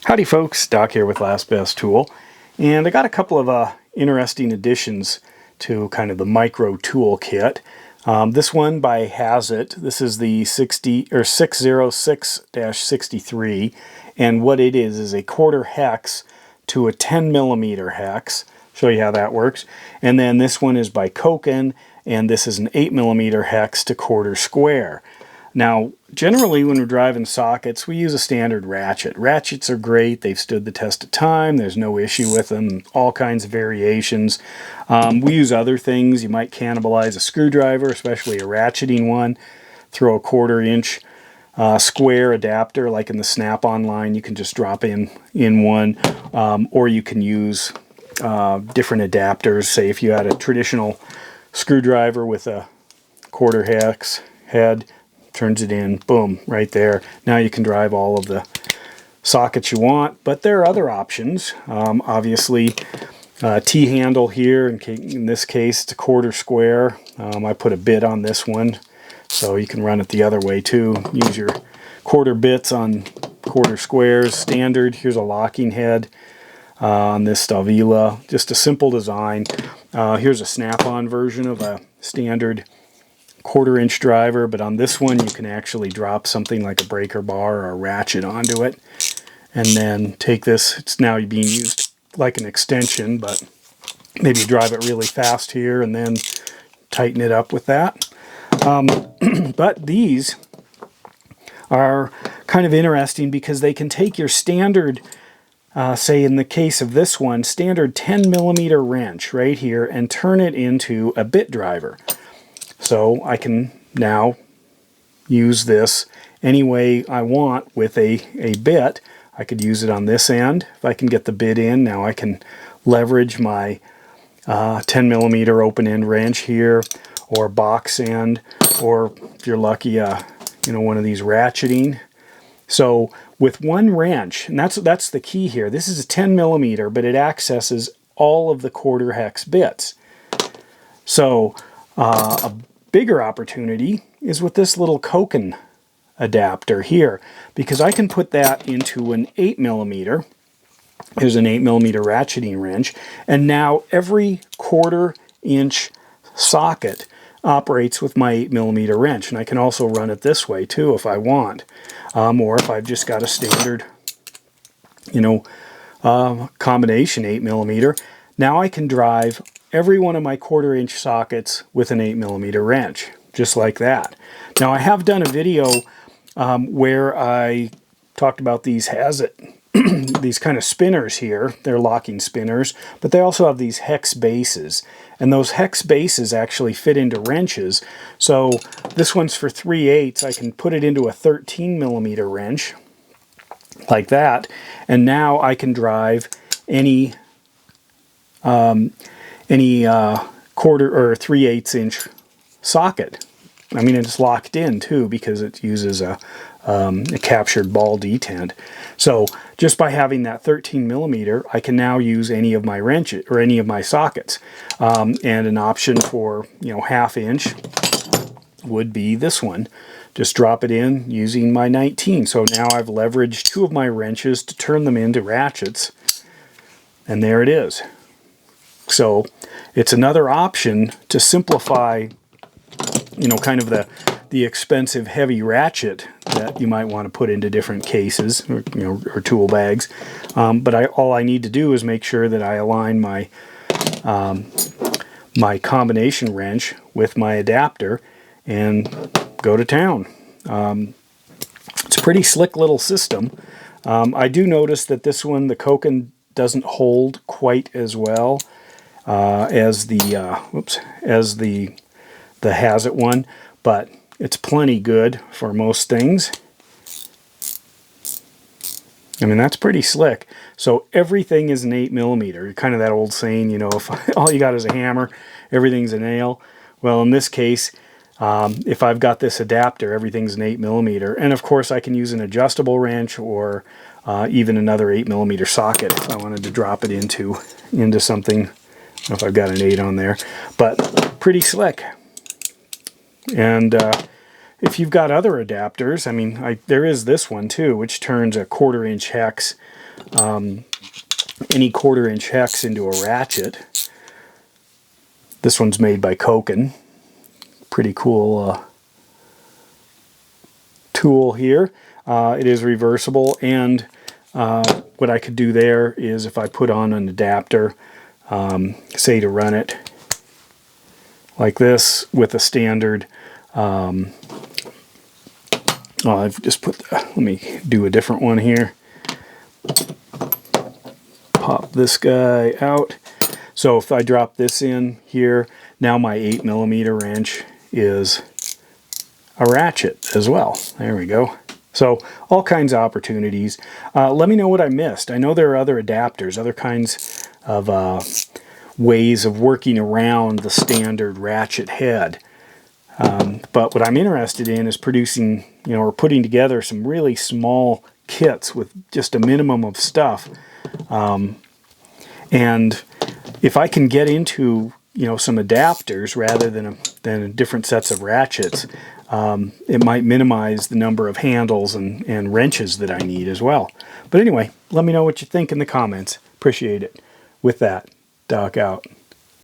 Howdy folks, Doc here with Last Best Tool, and I got a couple of interesting additions to kind of the micro tool kit. This one by Hazet. This is the 606-63, and what it is a quarter hex to a 10mm hex. Show you how that works. And then this one is by Koken, and this is an 8mm hex to quarter square. Now, generally when we're driving sockets, we use a standard ratchet. Ratchets are great. They've stood the test of time. There's no issue with them. All kinds of variations. We use other things. You might cannibalize a screwdriver, especially a ratcheting one. Throw a 1/4 inch square adapter, like in the Snap-on line. You can just drop in one, or you can use different adapters. Say if you had a traditional screwdriver with a 1/4 hex head, turns it in, boom, right there. Now you can drive all of the sockets you want, but there are other options. Obviously, T-handle here, in this case, it's a 1/4 square. I put a bit on this one, so you can run it the other way too. Use your 1/4 bits on 1/4 squares, standard. Here's a locking head on this Stavila, just a simple design. Here's a Snap-on version of a standard 1/4 inch driver, but on this one you can actually drop something like a breaker bar or a ratchet onto it, and then take this. It's now being used like an extension, but maybe drive it really fast here and then tighten it up with that. But these are kind of interesting because they can take your standard, say in the case of this one, standard 10mm wrench right here and turn it into a bit driver. So I can now use this any way I want with a bit. I could use it on this end. If I can get the bit in, now I can leverage my 10mm open end wrench here, or box end, or if you're lucky, one of these ratcheting. So with one wrench, and that's the key here. This is a 10mm, but it accesses all of the 1/4 hex bits. So a bigger opportunity is with this little Koken adapter here, because I can put that into an 8mm. Here's an 8mm ratcheting wrench, and now every 1/4 inch socket operates with my 8mm wrench, and I can also run it this way too if I want, or if I've just got a standard, combination 8mm. Now I can drive every one of my 1/4 inch sockets with an 8mm wrench, just like that. Now I have done a video where I talked about these Hazet, these kind of spinners here. They're locking spinners, but they also have these hex bases, and those hex bases actually fit into wrenches. So this one's for 3/8. I can put it into a 13mm wrench, like that, and now I can drive any 1/4 or 3/8 inch socket. I mean, it's locked in too because it uses a captured ball detent. So just by having that 13mm, I can now use any of my wrenches or any of my sockets. And an option for 1/2 inch would be this one. Just drop it in using my 19. So now I've leveraged two of my wrenches to turn them into ratchets, and there it is. So it's another option to simplify, kind of the expensive heavy ratchet that you might want to put into different cases or, or tool bags. But all I need to do is make sure that I align my my combination wrench with my adapter and go to town. It's a pretty slick little system. I do notice that this one, the Koken, doesn't hold quite as well as the Hazet one, but it's plenty good for most things. I mean, that's pretty slick. So everything is an 8mm. Kind of that old saying, if all you got is a hammer, everything's a nail. Well, in this case, if I've got this adapter, everything's an 8mm. And of course, I can use an adjustable wrench or even another 8mm socket if I wanted to drop it into something. I don't know if I've got an 8 on there, but pretty slick. And if you've got other adapters, I mean, there is this one too, which turns a 1/4 inch hex any 1/4-inch hex into a ratchet. This one's made by Koken. Pretty cool tool here. It is reversible, and what I could do there is if I put on an adapter, say to run it like this with a standard, I've just put, let me do a different one here. Pop this guy out. So if I drop this in here, now my 8mm wrench is a ratchet as well. There we go. So all kinds of opportunities. Let me know what I missed. I know there are other adapters, other kinds of ways of working around the standard ratchet head. But what I'm interested in is producing, or putting together some really small kits with just a minimum of stuff. And if I can get into, some adapters rather than different sets of ratchets, it might minimize the number of handles and wrenches that I need as well. But anyway, let me know what you think in the comments. Appreciate it. With that, Doc out.